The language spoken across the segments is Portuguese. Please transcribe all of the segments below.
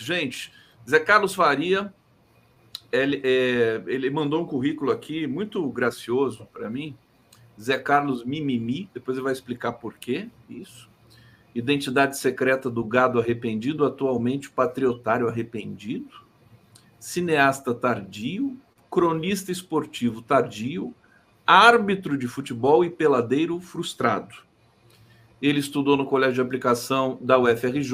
Gente, Zé Carlos Faria, ele mandou um currículo aqui muito gracioso para mim. Zé Carlos Mimimi, depois ele vai explicar por quê isso. Identidade secreta do gado arrependido, atualmente patriotário arrependido. Cineasta tardio, cronista esportivo tardio, árbitro de futebol e peladeiro frustrado. Ele estudou no Colégio de Aplicação da UFRJ,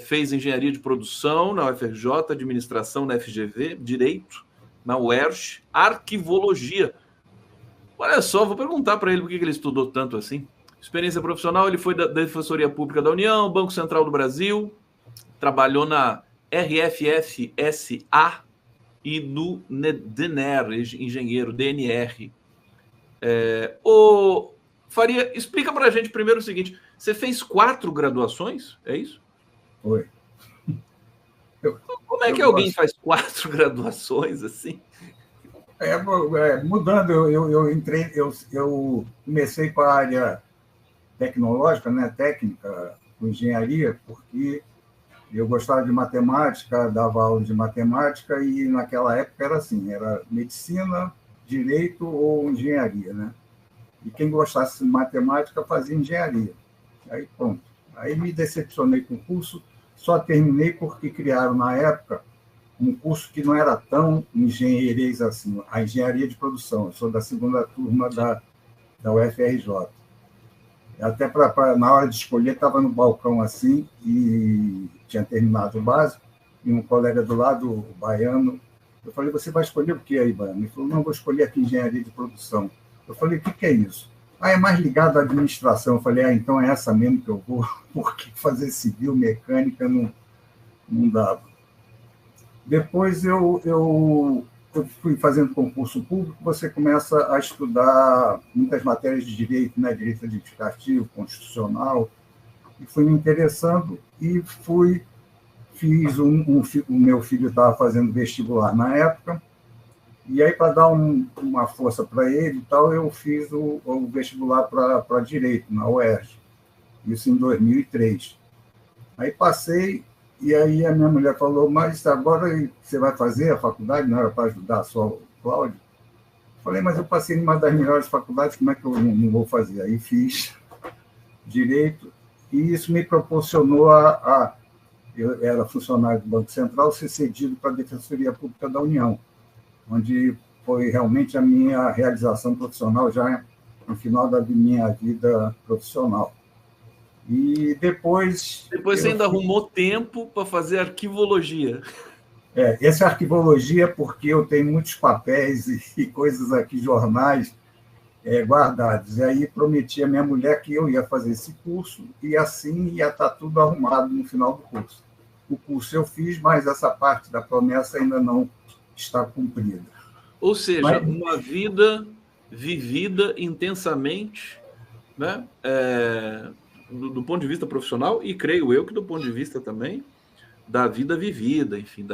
fez engenharia de produção na UFRJ, administração na FGV, direito na UERJ, arquivologia. Olha só, vou perguntar para ele por que ele estudou tanto assim. Experiência profissional, ele foi da Defensoria Pública da União, Banco Central do Brasil, trabalhou na RFFSA e no DNR, engenheiro, DNR. Faria, explica para a gente primeiro o seguinte, você fez 4 graduações, é isso? Foi. Como é que alguém faz 4 graduações assim? Mudando, eu comecei com a área tecnológica, né, técnica, com engenharia, porque eu gostava de matemática, dava aula de matemática, e naquela época era assim, era medicina, direito ou engenharia, né? E quem gostasse de matemática fazia engenharia. Aí, pronto. Aí me decepcionei com o curso, só terminei porque criaram, na época, um curso que não era tão engenheirês assim, a engenharia de produção. Eu sou da segunda turma da UFRJ. Até na hora de escolher, estava no balcão assim, e tinha terminado o básico, e um colega do lado, o baiano, eu falei, você vai escolher o que aí, baiano? Ele falou, não, vou escolher aqui engenharia de produção. Eu falei, o que é isso? É mais ligado à administração. Eu falei, então é essa mesmo que eu vou, porque fazer civil, mecânica, não dava. Depois eu fui fazendo concurso público, você começa a estudar muitas matérias de direito, né? Direito administrativo, constitucional, e fui me interessando e fiz o meu filho estava fazendo vestibular na época, e aí, para dar uma força para ele e tal, eu fiz o vestibular para direito, na UERJ, isso em 2003. Aí passei, e aí a minha mulher falou, mas agora você vai fazer a faculdade, não era para ajudar só o Cláudio? Falei, mas eu passei em uma das melhores faculdades, como é que eu não vou fazer? Aí fiz direito, e isso me proporcionou eu era funcionário do Banco Central, ser cedido para a Defensoria Pública da União, onde foi realmente a minha realização profissional já no final da minha vida profissional. E depois você ainda arrumou tempo para fazer arquivologia. Essa arquivologia, porque eu tenho muitos papéis e coisas aqui, jornais guardados. E aí prometi à minha mulher que eu ia fazer esse curso e assim ia estar tudo arrumado no final do curso. O curso eu fiz, mas essa parte da promessa ainda não está cumprida. Ou seja, uma vida vivida intensamente, né? Do ponto de vista profissional, e creio eu que do ponto de vista também da vida vivida, enfim,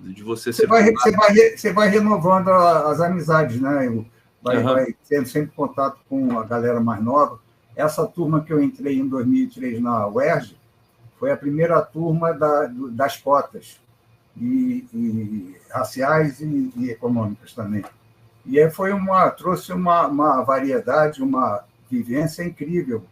de você ser... Você vai renovando as amizades, né? Vai tendo sempre contato com a galera mais nova. Essa turma que eu entrei em 2003 na UERJ foi a primeira turma das cotas, e raciais e econômicas também. E aí trouxe uma variedade, uma vivência incrível,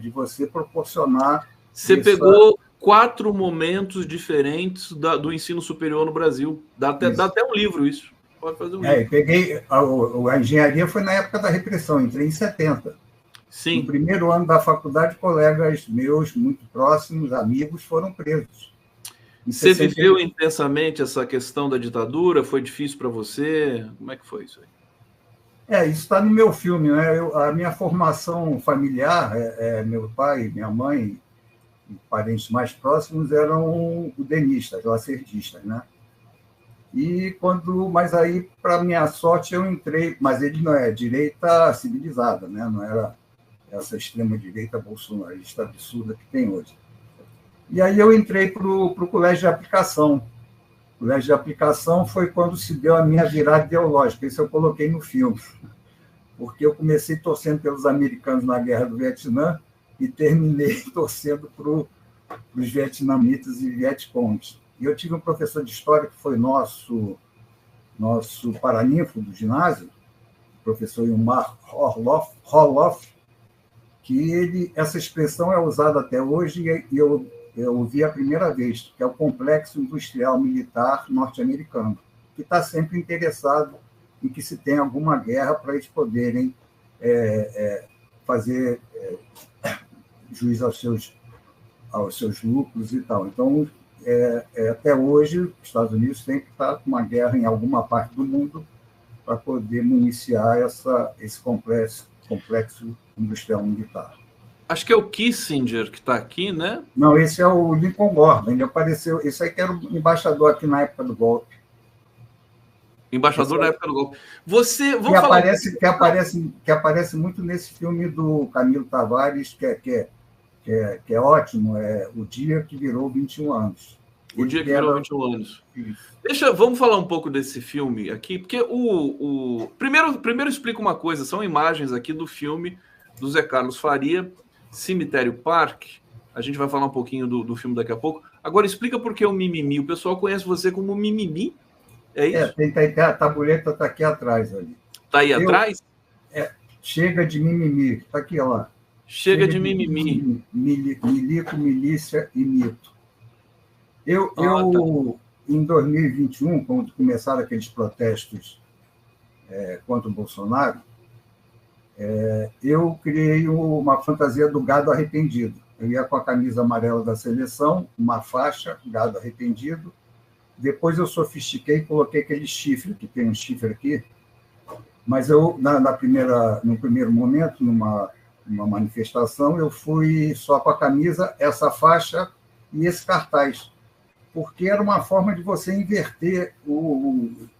de você proporcionar... Você pegou 4 momentos diferentes do ensino superior no Brasil. Dá até um livro isso. Pode fazer um livro. Peguei... A engenharia foi na época da repressão, entrei em 70. Sim. No primeiro ano da faculdade, colegas meus, muito próximos, amigos, foram presos. Você viveu intensamente essa questão da ditadura? Foi difícil para você? Como é que foi isso aí? Isso está no meu filme, né? A minha formação familiar, meu pai, minha mãe e parentes mais próximos eram udenistas, lacerdistas, né? Mas aí, para minha sorte, eu entrei, mas ele não é direita civilizada, né? Não era essa extrema-direita bolsonarista absurda que tem hoje. E aí eu entrei para o colégio de aplicação. O colégio de aplicação foi quando se deu a minha virada ideológica, isso eu coloquei no filme, porque eu comecei torcendo pelos americanos na Guerra do Vietnã e terminei torcendo dos vietnamitas e vietcongs. E eu tive um professor de história que foi nosso paraninfo do ginásio, o professor Ilmar Roloff, que essa expressão é usada até hoje e eu ouvi a primeira vez, que é o Complexo Industrial Militar Norte-Americano, que está sempre interessado em que se tenha alguma guerra para eles poderem fazer juiz aos seus lucros e tal. Então, até hoje, os Estados Unidos sempre está com uma guerra em alguma parte do mundo para poder municiar esse complexo industrial militar. Acho que é o Kissinger que está aqui, né? Não, esse é o Lincoln Gordon. Ele apareceu. Esse aí que era o embaixador aqui na época do golpe. Embaixador na época do golpe. Que aparece muito nesse filme do Camilo Tavares, que é ótimo, é O Dia que Virou 21 Anos. O Dia que Virou 21 Anos. Vamos falar um pouco desse filme aqui, porque primeiro explica uma coisa, são imagens aqui do filme do Zé Carlos Faria, Cemitério Park. A gente vai falar um pouquinho do filme daqui a pouco. Agora explica por que o Mimimi. O pessoal conhece você como Mimimi. É isso? A tabuleta está aqui atrás ali. Está aí atrás? Chega de mimimi. Está aqui, ó. Chega de mimimi. Milico, milícia e mito. Em 2021, quando começaram aqueles protestos contra o Bolsonaro, eu criei uma fantasia do gado arrependido. Eu ia com a camisa amarela da seleção, uma faixa, gado arrependido. Depois eu sofistiquei e coloquei aquele chifre, que tem um chifre aqui. Mas eu, no primeiro momento, numa manifestação, eu fui só com a camisa, essa faixa e esse cartaz. Porque era uma forma de você inverter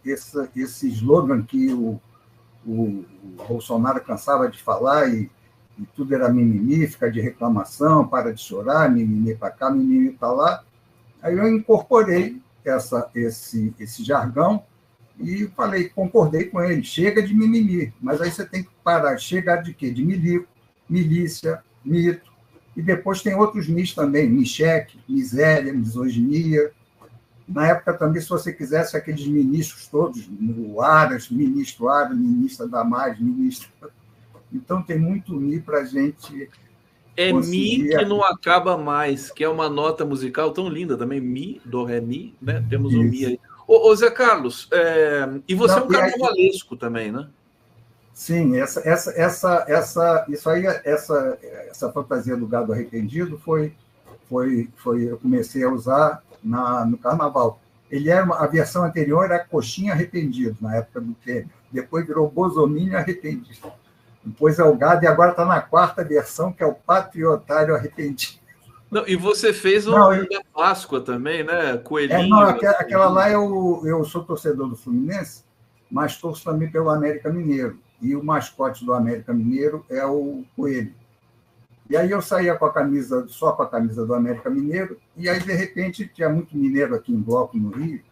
esse slogan que o Bolsonaro cansava de falar e tudo era mimimi, fica de reclamação, para de chorar, mimimi para cá, mimimi para lá. Aí eu incorporei esse jargão e concordei com ele, chega de mimimi, mas aí você tem que parar, chegar de quê? De milico, milícia, mito, e depois tem outros mis também, micheque, miséria, misoginia. Na época também, se você quisesse, aqueles ministros todos, o Aras, ministro Aras, ministra Damares, ministro... Então, tem muito mi para a gente... Mi que não acaba mais, que é uma nota musical tão linda também, mi, do, ré, mi, né? Temos o mi aí. Ô Zé Carlos, e você é um carnavalesco também, né? Sim, essa fantasia do gado arrependido eu comecei a usar no carnaval. A versão anterior era coxinha arrependido, na época do Temer. Depois virou bosomínio arrependido. Depois é o gado, e agora está na quarta versão, que é o patriotário arrependido. Não, e você fez o da Páscoa também, né? Coelhinho. Aquela lá eu sou torcedor do Fluminense, mas torço também pelo América Mineiro. E o mascote do América Mineiro é o coelho. E aí eu saía só com a camisa do América Mineiro, e aí, de repente, tinha muito mineiro aqui em bloco no Rio,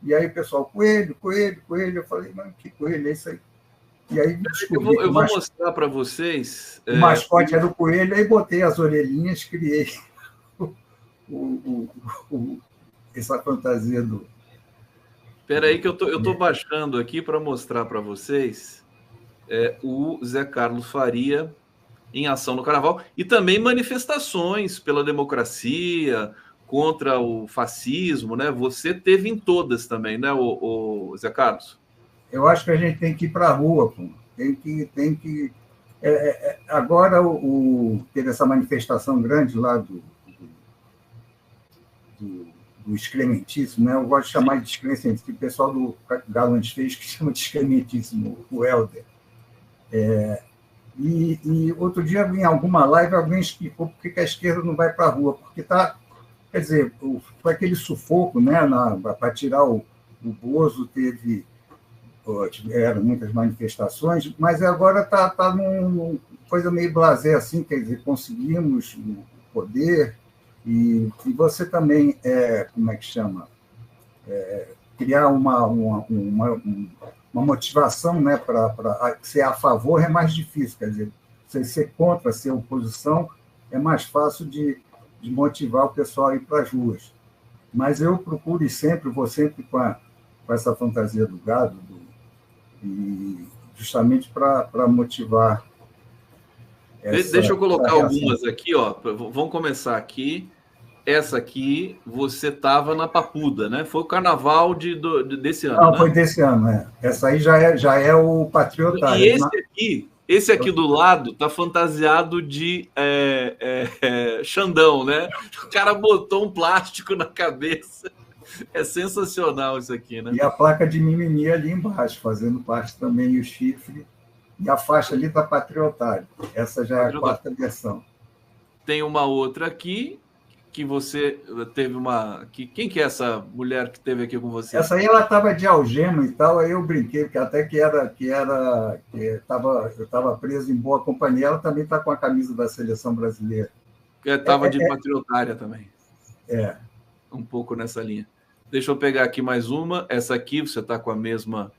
e aí o pessoal, coelho, coelho, coelho. Eu falei, mano, que coelho é isso aí? E aí eu vou mostrar para vocês. O mascote era o coelho, aí botei as orelhinhas, criei essa fantasia do... Espera aí que eu tô baixando aqui para mostrar para vocês o Zé Carlos Faria em ação no Carnaval e também manifestações pela democracia, contra o fascismo, né? Você teve em todas também, né, o Zé Carlos? Eu acho que a gente tem que ir para a rua, pô. Tem que agora teve essa manifestação grande lá do excrementíssimo, né? Eu gosto de chamar de excrementíssimo, o pessoal do Galantes fez que chama de excrementíssimo, o Helder. E outro dia, em alguma live, alguém explicou por que a esquerda não vai para a rua, porque quer dizer, foi aquele sufoco, né? Para tirar o Bozo, tiveram muitas manifestações, mas agora está numa coisa meio blasé, assim, quer dizer, conseguimos o poder, e você também, como é que chama? Criar uma motivação, né, para ser a favor é mais difícil, quer dizer, ser contra, ser oposição, é mais fácil de de motivar o pessoal a ir para as ruas. Mas eu procuro e sempre, vou sempre com essa fantasia do gado, e justamente para motivar Deixa eu colocar essa algumas aqui, ó. Vamos começar aqui. Essa aqui, você estava na Papuda, né? Foi o carnaval desse ano, Não, né? foi desse ano, é. Essa aí já é o Patriotário. E esse aqui do lado tá fantasiado de Xandão, né? O cara botou um plástico na cabeça. É sensacional isso aqui, né? E a placa de mimimi ali embaixo, fazendo parte também, e o chifre. E a faixa ali está Patriotário. Essa já é a quarta versão. Tem uma outra aqui, que você teve uma... Quem que é essa mulher que teve aqui com você? Essa aí ela estava de algema e tal, aí eu brinquei, porque até eu estava preso em boa companhia, ela também está com a camisa da seleção brasileira. Estava de patriotária também. É. Um pouco nessa linha. Deixa eu pegar aqui mais uma. Essa aqui, você está com a mesma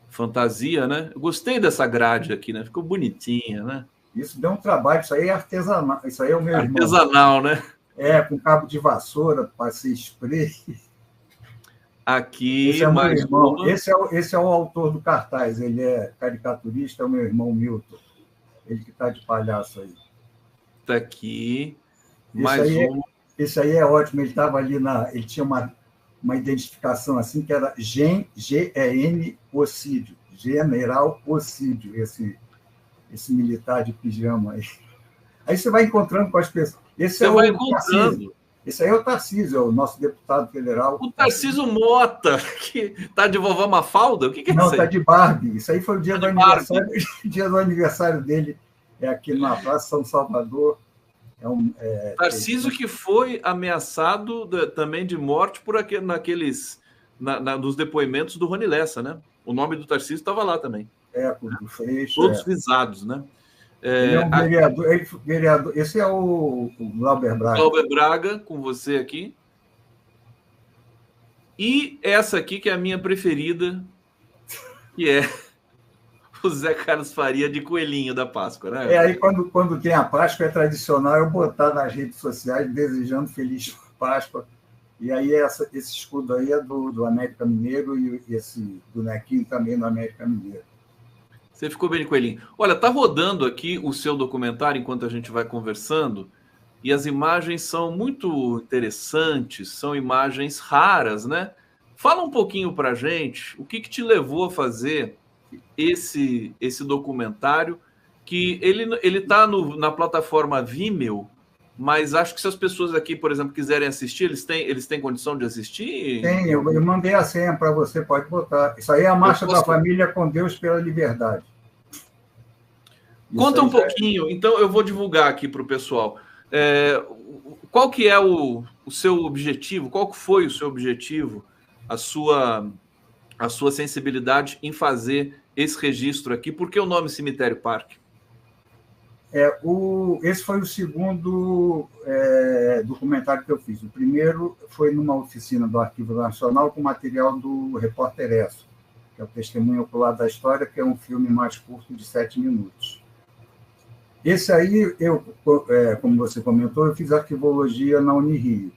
fantasia, né? Eu gostei dessa grade aqui, né? Ficou bonitinha, né? Isso deu um trabalho, isso aí é artesanal, isso aí é o meu irmão. Artesanal, né? Com cabo de vassoura, passei spray. Aqui, esse é mais meu irmão. uma. Esse é o autor do cartaz, ele é caricaturista, é o meu irmão Milton. Ele que está de palhaço aí. Tá aqui. Mais uma. Esse aí é ótimo, ele estava ali ele tinha uma identificação assim, que era GEN Ocídio, General Ocídio, esse militar de pijama aí. Aí você vai encontrando com as pessoas. Esse aí é o Tarcísio, é o nosso deputado federal. O Tarcísio Mota, que está de vovó Mafalda? O que é isso aí? Não, está de Barbie. Isso aí foi o dia do aniversário dele, aqui na Praça São Salvador. Tarcísio que foi ameaçado também de morte por nos depoimentos do Rony Lessa, né? O nome do Tarcísio estava lá também. Do Freixo. Todos visados, né? Ele é um vereador. Esse é o Glauber Braga. Glauber Braga, com você aqui. E essa aqui, que é a minha preferida, que é o Zé Carlos Faria de coelhinho da Páscoa, né? Aí quando tem a Páscoa, é tradicional eu botar nas redes sociais desejando feliz Páscoa. E aí esse escudo aí é do América Mineiro e esse bonequinho também do América Mineiro. Você ficou bem de coelhinho. Olha, tá rodando aqui o seu documentário enquanto a gente vai conversando, e as imagens são muito interessantes, são imagens raras, né? Fala um pouquinho pra gente, o que te levou a fazer esse documentário, que ele tá na plataforma Vimeo, mas acho que se as pessoas aqui, por exemplo, quiserem assistir, eles têm condição de assistir? Tem, eu mandei a senha para você, pode botar. Isso aí é a Marcha da Família com Deus pela Liberdade. Conta um pouquinho, então eu vou divulgar aqui para o pessoal. Qual que é o seu objetivo? Qual que foi o seu objetivo, a sua sensibilidade em fazer esse registro aqui? Por que o nome Cemitério Parque? Esse foi o segundo documentário que eu fiz. O primeiro foi numa oficina do Arquivo Nacional com material do Repórter Esso, que é o Testemunho Ocular da História, que é um filme mais curto de 7 minutos. Esse aí, como você comentou, eu fiz arquivologia na Unirio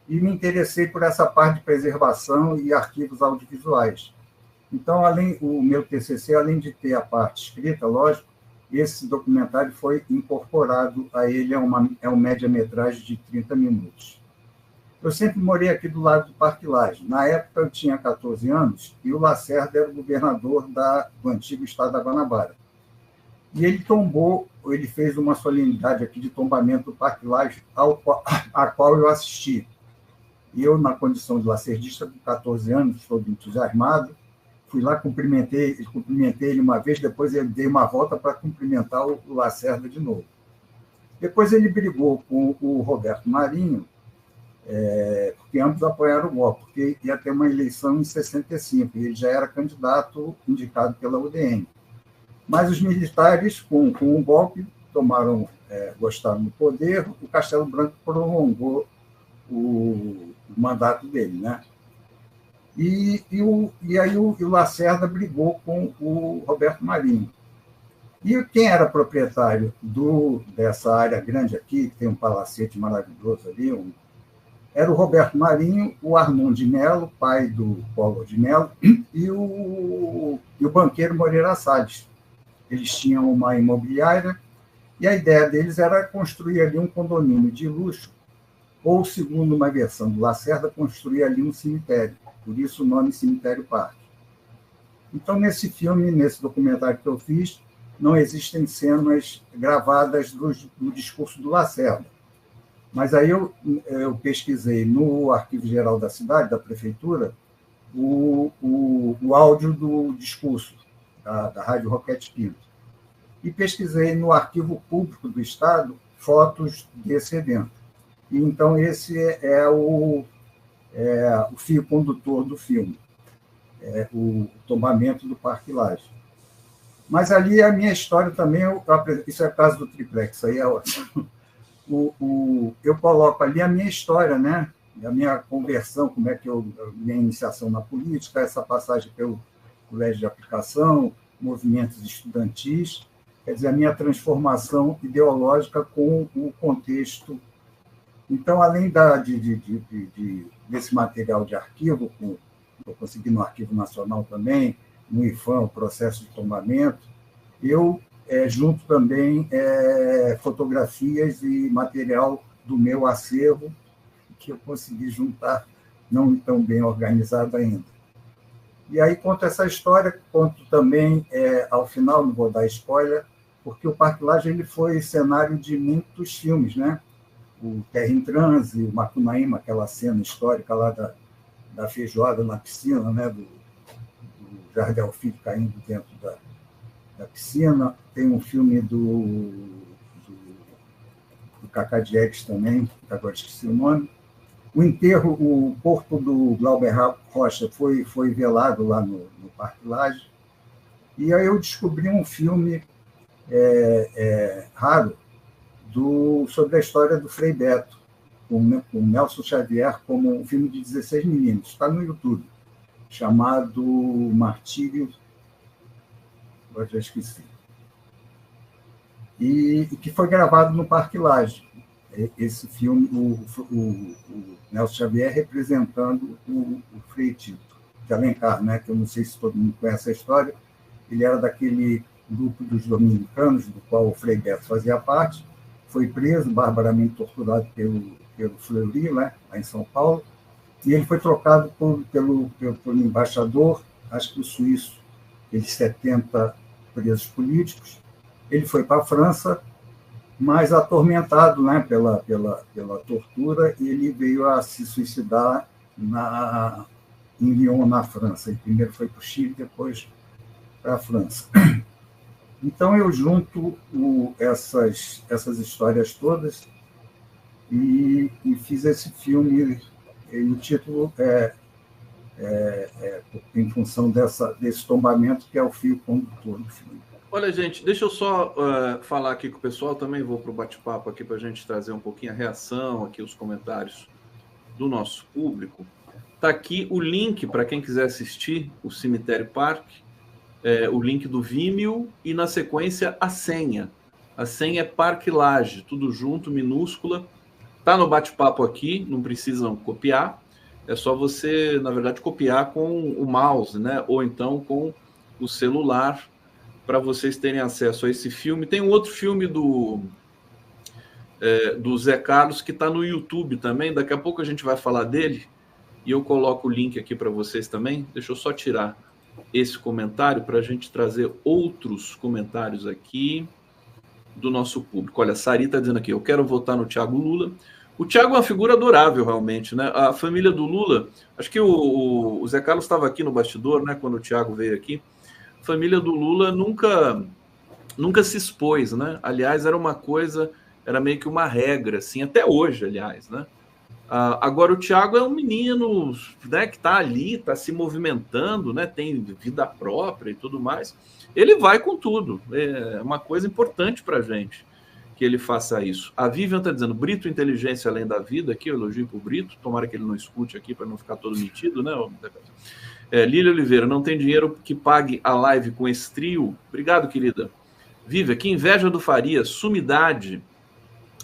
e me interessei por essa parte de preservação e arquivos audiovisuais. Então, o meu TCC, além de ter a parte escrita, lógico, esse documentário foi incorporado a ele, é uma média-metragem de 30 minutos. Eu sempre morei aqui do lado do Parque Lage. Na época, eu tinha 14 anos e o Lacerda era o governador do antigo estado da Guanabara. E ele fez uma solenidade aqui de tombamento do Parque Lage, a qual eu assisti. E eu, na condição de lacerdista, com 14 anos, todo entusiasmado, fui lá, cumprimentei ele uma vez, depois eu dei uma volta para cumprimentar o Lacerda de novo. Depois ele brigou com o Roberto Marinho, porque ambos apoiaram o golpe, porque ia ter uma eleição em 65, e ele já era candidato indicado pela UDN. Mas os militares, com o golpe, gostaram do poder, o Castelo Branco prolongou o mandato dele, né? E aí o Lacerda brigou com o Roberto Marinho. E quem era proprietário dessa área grande aqui, que tem um palacete maravilhoso ali, era o Roberto Marinho, o Armando de Mello, pai do Collor de Mello, e o banqueiro Moreira Salles. Eles tinham uma imobiliária e a ideia deles era construir ali um condomínio de luxo, ou, segundo uma versão do Lacerda, construir ali um cemitério. Por isso o nome Cemitério Parque. Então, nesse filme, nesse documentário que eu fiz, não existem cenas gravadas do discurso do Lacerda. Mas aí eu pesquisei no Arquivo Geral da cidade, da prefeitura, o áudio do discurso da Rádio Roquete Pinto. E pesquisei no Arquivo Público do Estado fotos desse evento. E, então, esse é o fio condutor do filme, o tombamento do Parque Lage. Mas ali a minha história também, isso é o caso do triplex, aí é ótimo. Eu coloco ali a minha história, né? A minha conversão, como é que minha iniciação na política, essa passagem pelo colégio de aplicação, movimentos estudantis, quer dizer, a minha transformação ideológica com o contexto. Então, além desse material de arquivo, eu consegui no Arquivo Nacional também, no IFAM, o processo de tombamento, eu junto também fotografias e material do meu acervo, que eu consegui juntar, não tão bem organizado ainda. E aí conto essa história, conto também, ao final, não vou dar spoiler, porque o Parque Lage ele foi cenário de muitos filmes, né? O Terra em Transe, o Macunaíma, aquela cena histórica lá da feijoada na piscina, né? do Jardel Filho caindo dentro da piscina. Tem um filme do Cacá Diegues também, que agora esqueci o nome. O enterro, o corpo do Glauber Rocha foi velado lá no Parque Lage. E aí eu descobri um filme raro sobre a história do Frei Beto, com Nelson Xavier, como um filme de 16 milímetros. Está no YouTube, chamado Martírio... Agora já esqueci. E que foi gravado no Parque Lage. Esse filme, o Nelson Xavier representando o Frei Tito de Alencar, né? Que eu não sei se todo mundo conhece a história. Ele era daquele grupo dos dominicanos, do qual o Frei Beto fazia parte. Foi preso, barbaramente torturado pelo Fleury, né? Lá em São Paulo. E ele foi trocado pelo embaixador, acho que o suíço, aqueles 70 presos políticos. Ele foi para a França, mas atormentado, né, pela tortura, ele veio a se suicidar em Lyon, na França. Ele primeiro foi para o Chile, depois para a França. Então, eu junto essas histórias todas e fiz esse filme. E o título em função desse tombamento, que é o fio condutor do filme. Olha, gente, deixa eu só falar aqui com o pessoal, também vou para o bate-papo aqui para a gente trazer um pouquinho a reação, aqui os comentários do nosso público. Está aqui o link para quem quiser assistir o Cemitério Parque, o link do Vimeo e, na sequência, a senha. A senha é Parque Lage, tudo junto, minúscula. Está no bate-papo aqui, não precisam copiar. É só você, na verdade, copiar com o mouse, né? Ou então com o celular, para vocês terem acesso a esse filme. Tem um outro filme do Zé Carlos que está no YouTube também. Daqui a pouco a gente vai falar dele e eu coloco o link aqui para vocês também. Deixa eu só tirar esse comentário para a gente trazer outros comentários aqui do nosso público. Olha, a Sari está dizendo aqui, eu quero votar no Thiago Lula. O Thiago é uma figura adorável, realmente, né? A família do Lula, acho que o Zé Carlos estava aqui no bastidor, né, quando o Thiago veio aqui. A família do Lula nunca se expôs, né? Aliás, era meio que uma regra, assim, até hoje, aliás, né? Agora, o Thiago é um menino, né, que está ali, está se movimentando, né, tem vida própria e tudo mais. Ele vai com tudo. É uma coisa importante para a gente que ele faça isso. A Vivian está dizendo, Brito, inteligência além da vida, aqui eu elogio para o Brito, tomara que ele não escute aqui para não ficar todo metido, né? Lília Oliveira, não tem dinheiro que pague a live com esse trio? Obrigado, querida. Vive, que inveja do Faria, sumidade.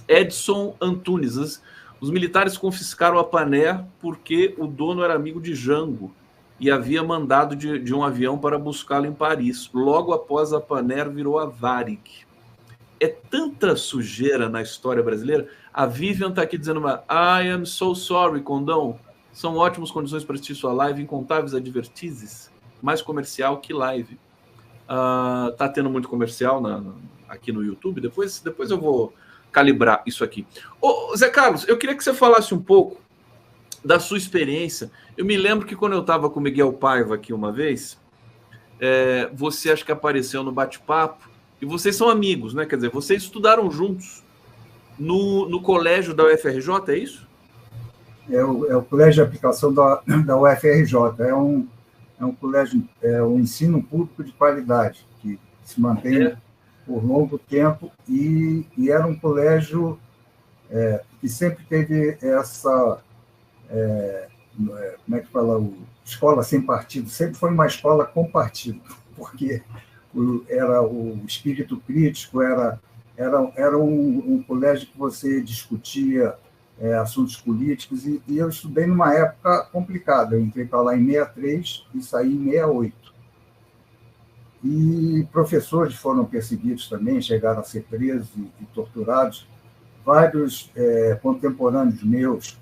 Edson Antunes, os militares confiscaram a Paner porque o dono era amigo de Jango e havia mandado de um avião para buscá-lo em Paris. Logo após a Paner virou a Varig. É tanta sujeira na história brasileira. A Vivian está aqui dizendo I am so sorry, Condão. São ótimas condições para assistir sua live, incontáveis advertises. Mais comercial que live. Tá tendo muito comercial aqui no YouTube. Depois eu vou calibrar isso aqui. Ô, Zé Carlos, eu queria que você falasse um pouco da sua experiência. Eu me lembro que quando eu estava com o Miguel Paiva aqui uma vez, você acho que apareceu no bate-papo, e vocês são amigos, né? Quer dizer, vocês estudaram juntos no colégio da UFRJ, é isso? É o colégio de aplicação da UFRJ. É um colégio, um ensino público de qualidade, que se mantém por longo tempo, e era um colégio que sempre teve essa, como é que fala, escola sem partido, sempre foi uma escola com partido, porque era o espírito crítico, era um colégio que você discutia assuntos políticos, e eu estudei numa época complicada. Eu entrei para lá em 63 e saí em 68. E professores foram perseguidos também, chegaram a ser presos e torturados. Vários contemporâneos meus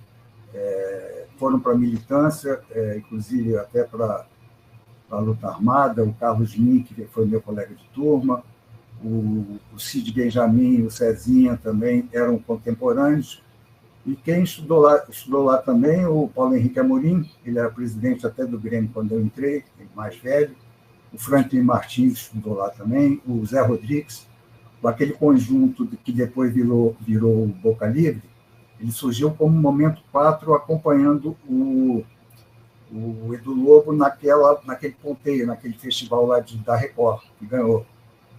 foram para a militância, inclusive até para a luta armada. O Carlos Mink, que foi meu colega de turma, o Cid Benjamin e o Cezinha também eram contemporâneos. E quem estudou lá também, o Paulo Henrique Amorim, ele era presidente até do Grêmio quando eu entrei, mais velho. O Franklin Martins estudou lá também, o Zé Rodrigues, aquele conjunto que depois virou o Boca Livre. Ele surgiu como Momento 4, acompanhando o Edu Lobo naquele ponteio, naquele festival lá da Record, que ganhou.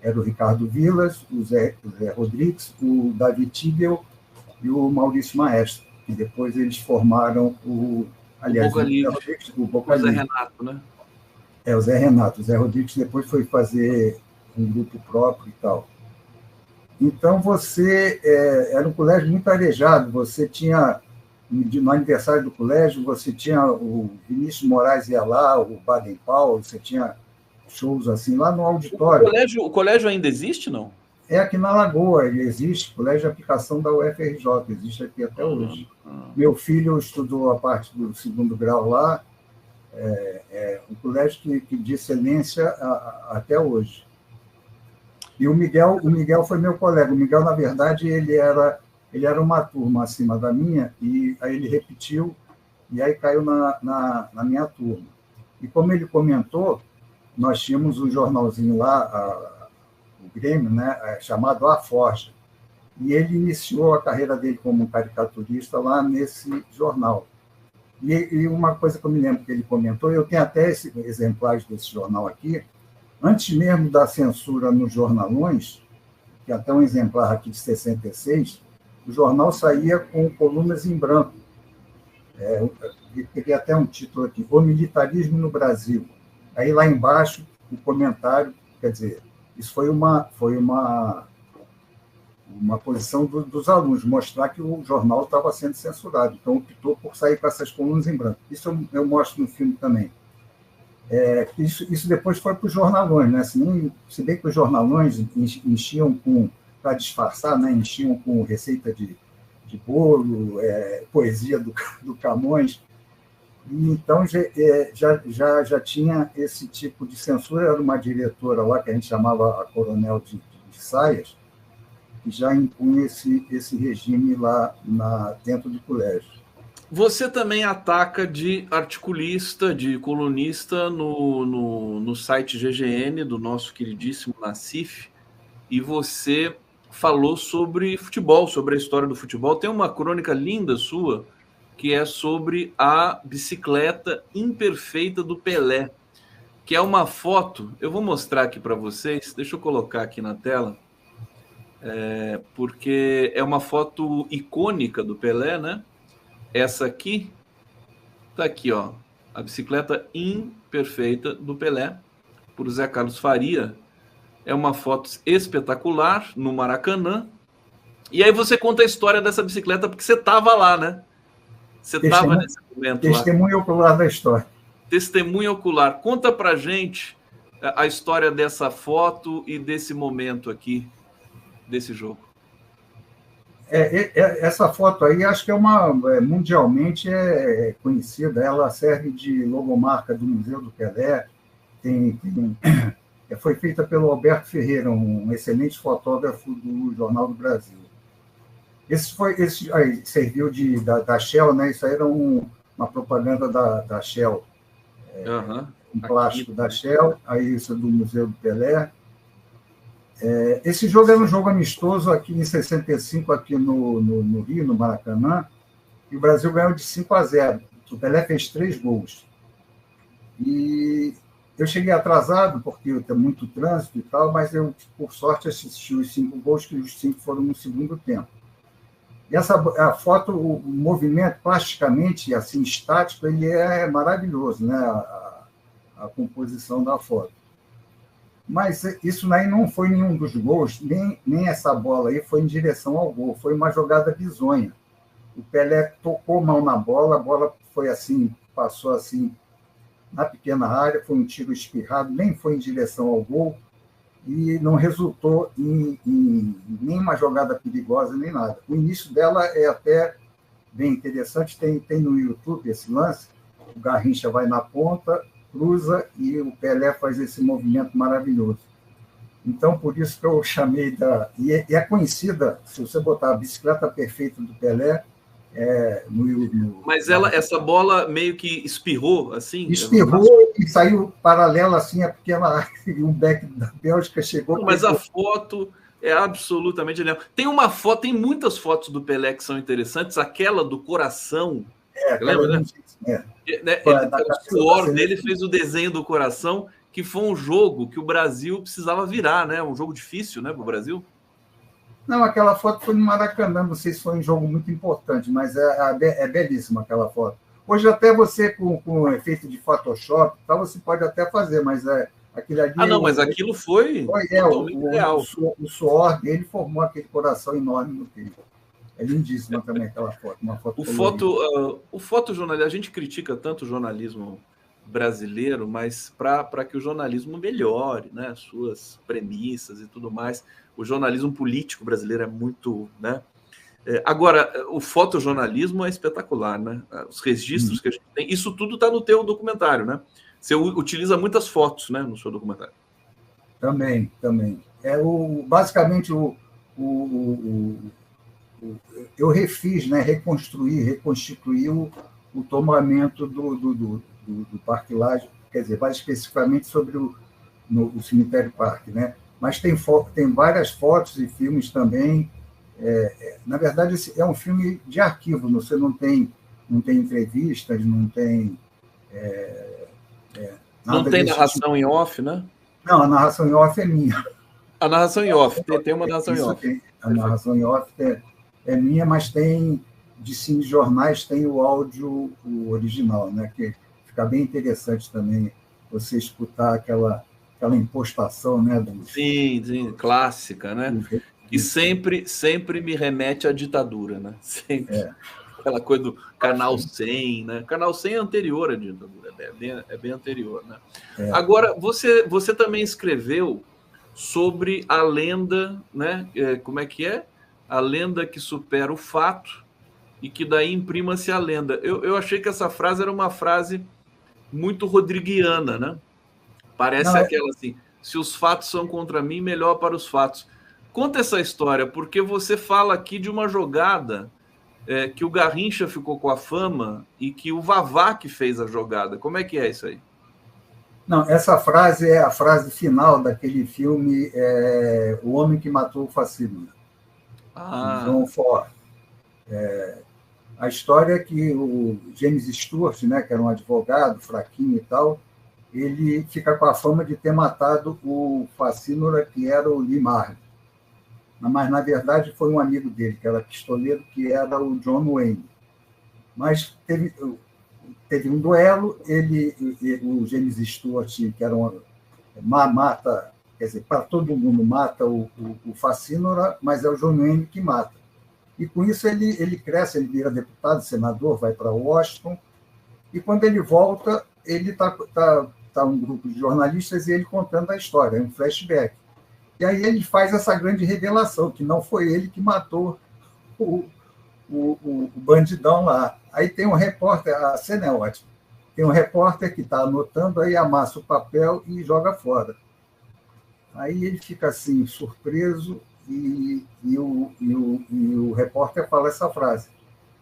Era o Ricardo Vilas, o Zé Rodrigues, o Davi Tibel e o Maurício Maestro, que depois eles formaram o Boca Livre. Zé Renato, né? O Zé Renato. O Zé Rodrigues depois foi fazer um grupo próprio e tal. Então, você era um colégio muito arejado. Você tinha, no aniversário do colégio, você tinha o Vinícius Moraes ia lá, o Baden Powell, você tinha shows assim, lá no auditório. O colégio ainda existe, não? É aqui na Lagoa, ele existe, Colégio de Aplicação da UFRJ, existe aqui até hoje. Meu filho estudou a parte do segundo grau lá, um colégio de excelência até hoje. E o Miguel foi meu colega. O Miguel, na verdade, ele era uma turma acima da minha, e aí ele repetiu, e aí caiu na minha turma. E como ele comentou, nós tínhamos um jornalzinho lá, o Grêmio, né, chamado A Forja. E ele iniciou a carreira dele como caricaturista lá nesse jornal. E uma coisa que eu me lembro que ele comentou, eu tenho até exemplares desse jornal aqui, antes mesmo da censura nos jornalões, que até um exemplar aqui de 66, o jornal saía com colunas em branco. Peguei até um título aqui, O Militarismo no Brasil. Aí lá embaixo, o comentário, quer dizer, isso foi uma posição dos alunos, mostrar que o jornal estava sendo censurado. Então, optou por sair com essas colunas em branco. Isso eu mostro no filme também. Isso depois foi para os jornalões, né? Se bem que os jornalões enchiam para disfarçar, né? Enchiam com receita de bolo, poesia do Camões. E, então, já tinha esse tipo de censura. Era uma diretora lá, que a gente chamava a Coronel de Saias, que já impunha esse regime lá dentro do colégio. Você também ataca de articulista, de colunista no site GGN, do nosso queridíssimo Nassif, e você falou sobre futebol, sobre a história do futebol. Tem uma crônica linda sua, que é sobre a bicicleta imperfeita do Pelé, que é uma foto, eu vou mostrar aqui para vocês, deixa eu colocar aqui na tela, porque é uma foto icônica do Pelé, né? Essa aqui, tá aqui, ó, a bicicleta imperfeita do Pelé, por Zé Carlos Faria, É uma foto espetacular no Maracanã. E aí você conta a história dessa bicicleta, porque você estava lá, né? Você estava nesse momento lá. Testemunho ocular da história. Testemunha ocular. Conta pra gente a história dessa foto e desse momento aqui, desse jogo. Essa foto aí, acho que mundialmente conhecida. Ela serve de logomarca do Museu do Pelé. Foi feita pelo Alberto Ferreira, um excelente fotógrafo do Jornal do Brasil. Esse aí, serviu da Shell, né? Isso aí era uma propaganda da Shell, um plástico da Shell, aí isso é do Museu do Pelé. Esse jogo era um jogo amistoso aqui em 65, aqui no Rio, no Maracanã, e o Brasil ganhou de 5-0. O Pelé fez 3 gols. E eu cheguei atrasado, porque tem muito trânsito e tal, mas eu, por sorte, assisti os 5 gols, que os 5 foram no segundo tempo. E a foto, o movimento, plasticamente, assim, estático, ele é maravilhoso, né? A composição da foto. Mas isso aí não foi nenhum dos gols, nem essa bola aí foi em direção ao gol, foi uma jogada bizonha. O Pelé tocou mão na bola, a bola foi assim, passou assim na pequena área, foi um tiro espirrado, nem foi em direção ao gol, e não resultou em nenhuma jogada perigosa, nem nada. O início dela é até bem interessante, tem no YouTube esse lance, o Garrincha vai na ponta, cruza, e o Pelé faz esse movimento maravilhoso. Então, por isso que eu chamei E é conhecida, se você botar a bicicleta perfeita do Pelé, Mas essa bola meio que espirrou, assim? Espirrou e saiu paralela, assim, a pequena área, e o back da Bélgica chegou... Mas a foto é absolutamente... Tem muitas fotos do Pelé que são interessantes, aquela do coração... Lembra, né? O suor dele fez o desenho do coração, que foi um jogo que o Brasil precisava virar, né? Um jogo difícil, né, para o Brasil. Não, aquela foto foi no Maracanã, não sei se foi um jogo muito importante, mas é belíssima aquela foto. Hoje até você, com efeito de Photoshop, tal, você pode até fazer, mas aquilo ali... mas aquilo foi totalmente real. O suor dele formou aquele coração enorme no peito. É lindíssima também aquela foto. O fotojornalismo, a gente critica tanto o jornalismo brasileiro, mas para que o jornalismo melhore, né, suas premissas e tudo mais. O jornalismo político brasileiro é muito... Né? Agora, o fotojornalismo é espetacular, né? Os registros que a gente tem, isso tudo está no teu documentário, né? Você utiliza muitas fotos, né, no seu documentário. Também. Basicamente, eu refiz, né, reconstituí o tombamento do Parque Lage, quer dizer, mais especificamente sobre o Cemitério Parque, né? Mas tem várias fotos e filmes também. Na verdade, esse é um filme de arquivo, você não tem entrevistas, não tem... não tem narração em off, né? Não, a narração em off é minha. A narração em off, tem uma narração em off. A narração em off é minha, mas tem, de cinejornais, tem o áudio original, né? Que fica bem interessante também você escutar aquela impostação, né? Sim, clássica, né? E sempre me remete à ditadura, né? Sempre. Aquela coisa do Canal 100, né? Canal 100 é anterior à ditadura, é bem anterior, né? Agora, você também escreveu sobre a lenda, né? Como é que é? A lenda que supera o fato e que daí imprima-se a lenda. Eu achei que essa frase era uma frase muito rodriguiana, né? Parece aquela assim, se os fatos são contra mim, melhor para os fatos. Conta essa história, porque você fala aqui de uma jogada que o Garrincha ficou com a fama e que o Vavá que fez a jogada. Como é que é isso aí? Não, essa frase é a frase final daquele filme O Homem que Matou o Facínora. John Ford. A história é que o James Stewart, né, que era um advogado fraquinho e tal, ele fica com a fama de ter matado o Facínora, que era o Lee Marvin. Mas, na verdade, foi um amigo dele, que era pistoleiro, que era o John Wayne. Mas teve um duelo, o James Stewart, que era mata, quer dizer, para todo mundo mata o Facínora, mas é o João que mata. E com isso ele cresce, ele vira deputado, senador, vai para Washington, e quando ele volta, ele está um grupo de jornalistas e ele contando a história, é um flashback. E aí ele faz essa grande revelação, que não foi ele que matou o bandidão lá. Aí tem um repórter, a cena é ótima, tem um repórter que está anotando, aí amassa o papel e joga fora. Aí ele fica assim, surpreso, e o repórter fala essa frase: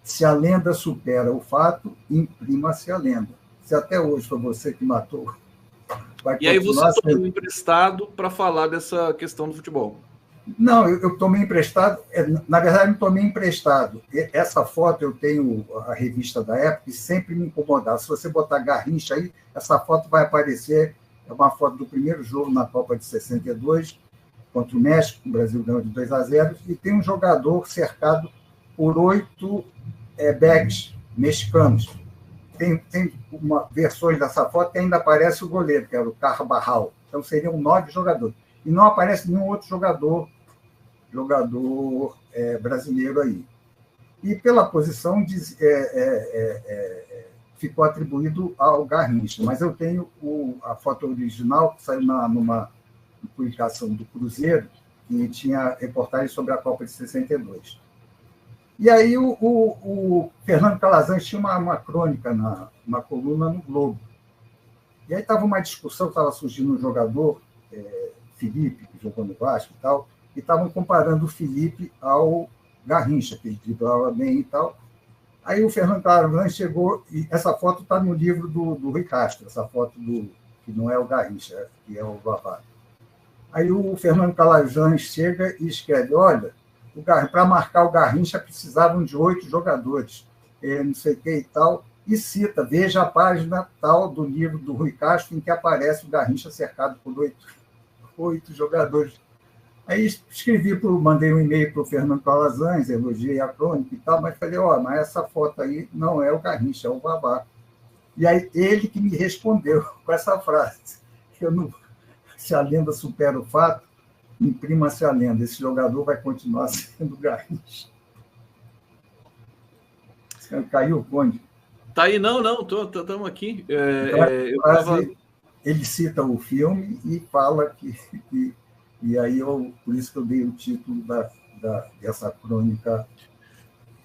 se a lenda supera o fato, imprima-se a lenda. Se até hoje foi você que matou, vai e aí você sendo... tomou emprestado para falar dessa questão do futebol. Não, eu tomei emprestado, na verdade, não tomei emprestado. Essa foto eu tenho a revista da época e sempre me incomodava. Se você botar Garrincha aí, essa foto vai aparecer, é uma foto do primeiro jogo na Copa de 62, contra o México, o Brasil ganhou de 2-0, e tem um jogador cercado por 8 backs mexicanos. Tem versões dessa foto que ainda aparece o goleiro, que era o Carvajal. Então, seriam 9 jogadores. E não aparece nenhum outro jogador brasileiro aí. E pela posição ficou atribuído ao Garrincha, mas eu tenho a foto original que saiu numa publicação do Cruzeiro, que tinha reportagem sobre a Copa de 62. E aí o Fernando Calazans tinha uma crônica, uma coluna no Globo. E aí estava uma discussão, estava surgindo um jogador, Felipe, que jogou no Vasco e tal, e estavam comparando o Felipe ao Garrincha, que ele driblava bem e tal. Aí o Fernando Calazans chegou, e essa foto está no livro do Rui Castro, essa foto que não é o Garrincha, que é o Vavá. Aí o Fernando Calazans chega e escreve: olha, para marcar o Garrincha precisavam de 8 jogadores, não sei o que e tal, e cita, veja a página tal do livro do Rui Castro em que aparece o Garrincha cercado por 8 jogadores. Aí mandei um e-mail para o Fernando Calazans, elogiei a crônica e tal, mas falei: mas essa foto aí não é o Garrincha, é o Vavá. E aí ele que me respondeu com essa frase: se a lenda supera o fato, imprima-se a lenda. Esse jogador vai continuar sendo Garrincha. Caiu o Conde. Tá aí, não, estamos aqui. Ele cita o filme e fala que e aí por isso que eu dei o título dessa crônica,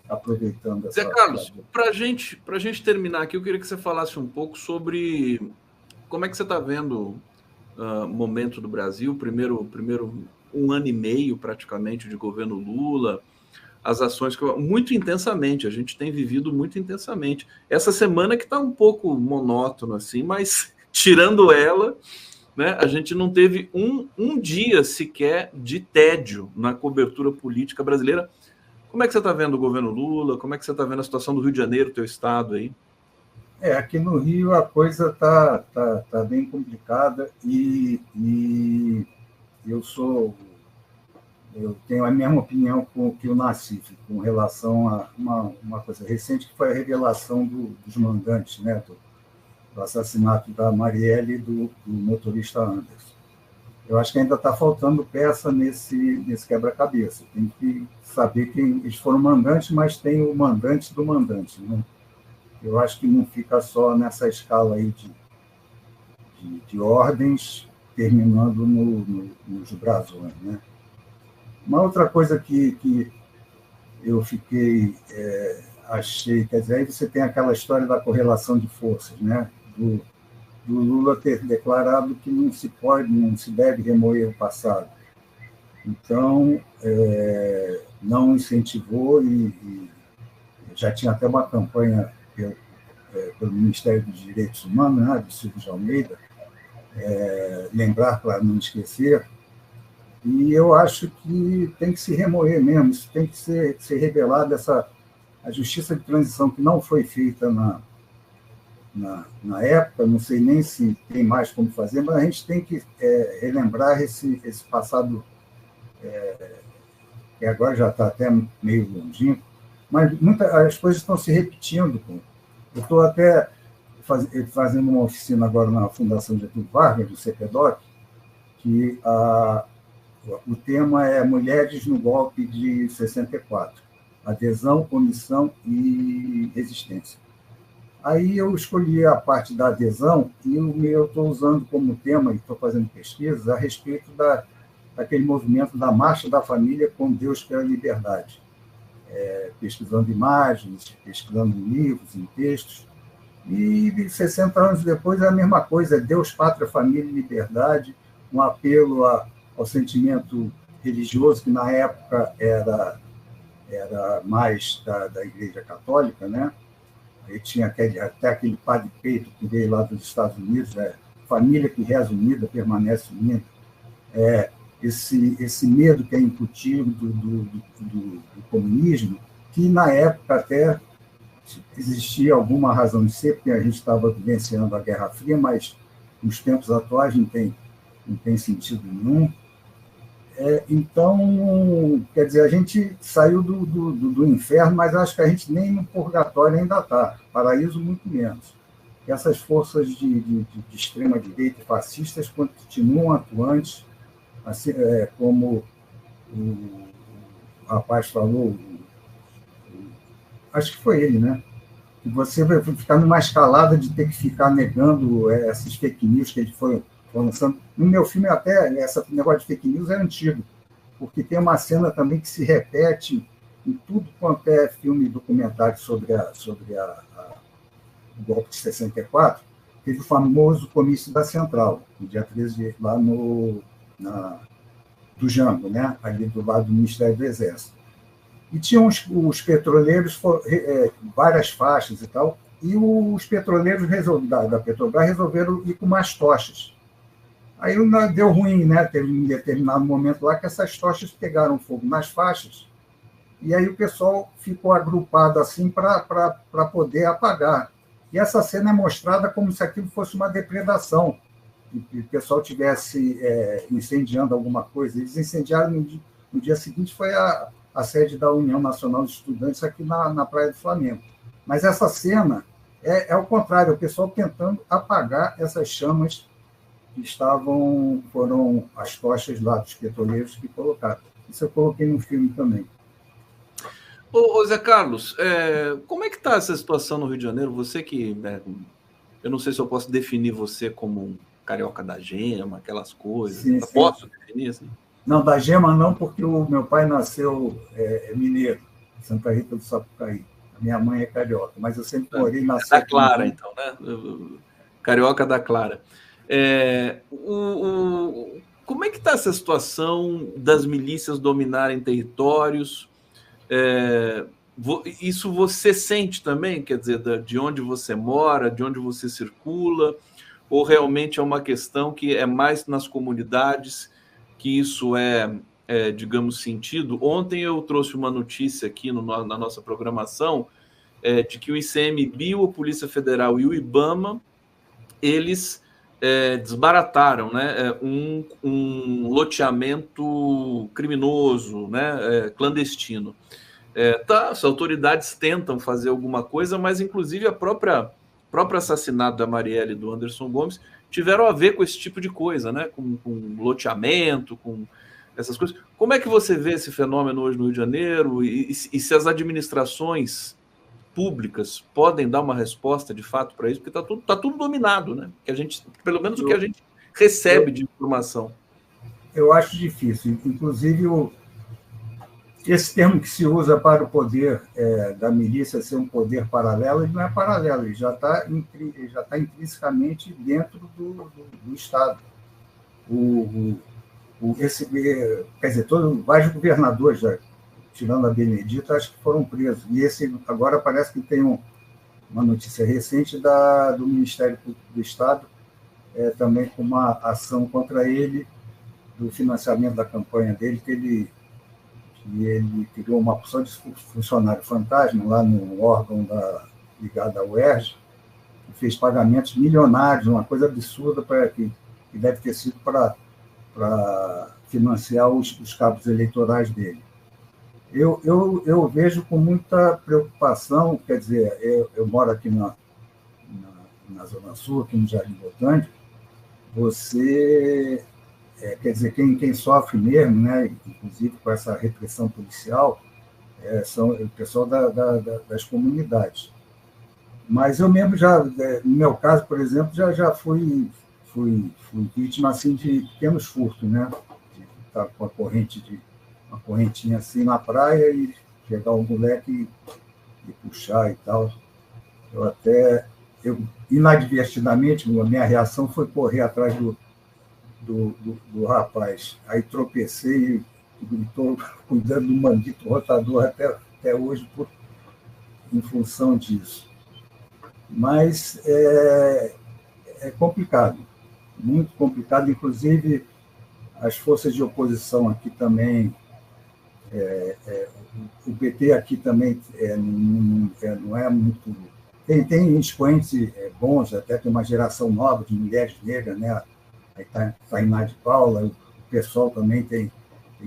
aproveitando essa... Zé Carlos, para gente terminar aqui, eu queria que você falasse um pouco sobre como é que você está vendo o momento do Brasil, primeiro 1 ano e meio praticamente de governo Lula, as ações muito intensamente, a gente tem vivido muito intensamente. Essa semana que está um pouco monótono, assim, mas tirando ela, né, a gente não teve um dia sequer de tédio na cobertura política brasileira. Como é que você está vendo o governo Lula? Como é que você está vendo a situação do Rio de Janeiro, teu estado aí? Aqui no Rio a coisa tá bem complicada e eu tenho a mesma opinião que o Nassif com relação a uma coisa recente, que foi a revelação dos mandantes, né, do assassinato da Marielle e do motorista Anderson. Eu acho que ainda está faltando peça nesse quebra-cabeça. Tem que saber quem eles foram mandantes, mas tem o mandante do mandante, né? Eu acho que não fica só nessa escala aí de ordens, terminando nos brasões, né? Uma outra coisa que eu achei, quer dizer, aí você tem aquela história da correlação de forças, né? Do Lula ter declarado que não se deve remoer o passado. Então, não incentivou e já tinha até uma campanha pelo Ministério dos Direitos Humanos, né, do Silvio de Almeida, lembrar para não esquecer. E eu acho que tem que se remoer mesmo, isso tem que ser revelado, a justiça de transição que não foi feita na época, não sei nem se tem mais como fazer, mas a gente tem que relembrar esse passado, que agora já está até meio longínquo, mas as coisas estão se repetindo. Eu estou até fazendo uma oficina agora na Fundação Getúlio Vargas, do CPDOC, que o tema é Mulheres no Golpe de 64, adesão, omissão e resistência. Aí eu escolhi a parte da adesão e eu estou usando como tema, e estou fazendo pesquisas, a respeito daquele movimento da Marcha da Família com Deus pela Liberdade. Pesquisando imagens, pesquisando em livros, em textos. E 60 anos depois é a mesma coisa, Deus, Pátria, Família e Liberdade, um apelo ao sentimento religioso, que na época era mais da Igreja Católica, né? Aí tinha até aquele padre Peito que veio lá dos Estados Unidos, família que reza unida, permanece unida. Esse medo que é incutido do comunismo, que na época até existia alguma razão de ser, porque a gente estava vivenciando a Guerra Fria, mas nos tempos atuais não tem sentido nenhum. Então, quer dizer, a gente saiu do inferno, mas acho que a gente nem no purgatório ainda está, paraíso muito menos. E essas forças de extrema-direita e fascistas continuam atuantes, assim, como o rapaz falou, acho que foi ele, né? Que você vai ficar numa escalada de ter que ficar negando essas fake news que eles foram lançando. No meu filme, até, esse negócio de fake news é antigo, porque tem uma cena também que se repete em tudo quanto é filme documentário sobre o golpe de 64. Teve o famoso comício da Central, no dia 13, lá do Jango, né? Ali do lado do Ministério do Exército. E tinham os petroleiros, várias faixas e tal, e os petroleiros da Petrobras resolveram ir com umas tochas. Aí deu ruim, né? Teve um determinado momento lá que essas tochas pegaram fogo nas faixas, e aí o pessoal ficou agrupado assim para poder apagar. E essa cena é mostrada como se aquilo fosse uma depredação, e o pessoal estivesse incendiando alguma coisa. Eles incendiaram no dia seguinte, foi a sede da União Nacional de Estudantes aqui na Praia do Flamengo. Mas essa cena é o contrário, o pessoal tentando apagar essas chamas que foram as tochas lá dos petroleiros que colocaram. Isso eu coloquei no filme também. Ô Zé Carlos, como é que está essa situação no Rio de Janeiro? Você que... eu não sei se eu posso definir você como um carioca da gema, aquelas coisas. Sim, eu posso definir assim? Não, da gema não, porque o meu pai nasceu mineiro, em Santa Rita do Sapucaí. A minha mãe é carioca, mas eu sempre morei na da Clara, então, né? Carioca da Clara. Como é que está essa situação das milícias dominarem territórios? Isso você sente também, quer dizer, de onde você mora, de onde você circula, ou realmente é uma questão que é mais nas comunidades que isso digamos, sentido? Ontem eu trouxe uma notícia aqui na nossa programação de que o ICMBio, a Polícia Federal e o IBAMA, eles desbarataram, né, um loteamento criminoso, né, clandestino. As autoridades tentam fazer alguma coisa, mas inclusive o próprio assassinato da Marielle e do Anderson Gomes tiveram a ver com esse tipo de coisa, né, com loteamento, com essas coisas. Como é que você vê esse fenômeno hoje no Rio de Janeiro e se as administrações públicas podem dar uma resposta de fato para isso? Porque tá tudo dominado, né? Que a gente, pelo menos o que a gente recebe de informação. Eu acho difícil. Inclusive, esse termo que se usa para o poder da milícia ser um poder paralelo, ele não é paralelo, ele já está intrinsecamente dentro do Estado. Quer dizer, vários governadores, tirando a Benedita, acho que foram presos. E esse agora parece que tem uma notícia recente do Ministério Público do Estado, também com uma ação contra ele, do financiamento da campanha dele, que ele criou uma opção de funcionário fantasma lá no órgão ligado à UERJ, que fez pagamentos milionários, uma coisa absurda, que deve ter sido para financiar os cabos eleitorais dele. Eu vejo com muita preocupação, quer dizer, eu moro aqui na Zona Sul, aqui no Jardim Botânico, você quer dizer, quem sofre mesmo, né, inclusive com essa repressão policial, são o pessoal das comunidades. Mas eu mesmo já, no meu caso, por exemplo, já fui vítima assim, de pequenos furtos, né? De estar com uma correntinha assim na praia e chegar um moleque e puxar e tal. Inadvertidamente, a minha reação foi correr atrás do rapaz. Aí tropecei e estou cuidando do maldito rotador até hoje em função disso. Mas é complicado, muito complicado. Inclusive, as forças de oposição aqui também, o PT aqui também não é muito... Tem expoentes bons, até tem uma geração nova de mulheres negras, né? Aí está a Iná de Paula, o pessoal também tem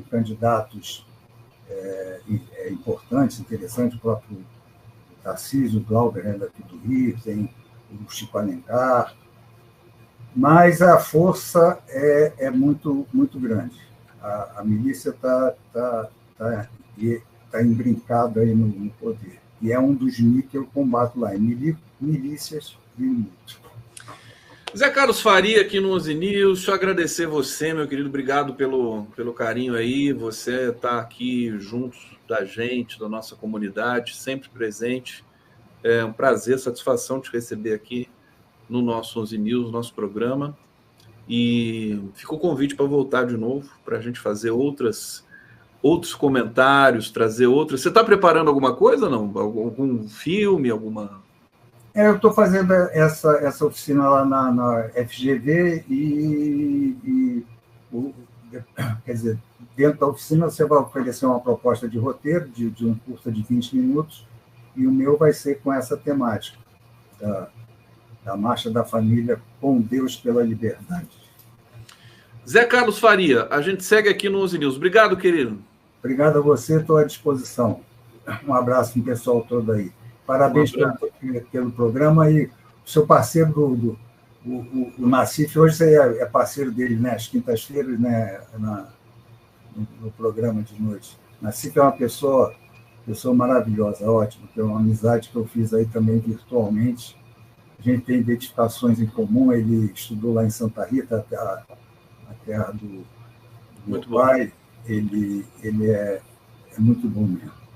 candidatos importantes, interessantes, o próprio Tarcísio, o Glauber, daqui do Rio, tem o Chico Alencar, mas a força é muito, muito grande. A milícia está embrincada aí no poder. E é um dos mitos que eu combato lá, milícias e mitos. Zé Carlos Faria, aqui no 11 News. Deixa eu agradecer você, meu querido. Obrigado pelo carinho aí. Você está aqui junto da gente, da nossa comunidade, sempre presente. É um prazer, satisfação te receber aqui no nosso 11 News, nosso programa. E fica o convite para voltar de novo, para a gente fazer outros comentários, trazer outras. Você está preparando alguma coisa, não? Algum filme, alguma... Eu estou fazendo essa oficina lá na FGV quer dizer, dentro da oficina você vai oferecer uma proposta de roteiro de um curta de 20 minutos e o meu vai ser com essa temática da Marcha da Família com Deus pela Liberdade. Zé Carlos Faria, a gente segue aqui no 11 News. Obrigado, querido. Obrigado a você, estou à disposição. Um abraço para o pessoal todo aí. Parabéns pelo programa e o seu parceiro, o Nassif, hoje você é parceiro dele, né, às quintas-feiras, né, no programa de noite. Nassif é uma pessoa maravilhosa, ótima, que é uma amizade que eu fiz aí também virtualmente. A gente tem identificações em comum, ele estudou lá em Santa Rita, a terra do meu pai. Ele é muito bom mesmo.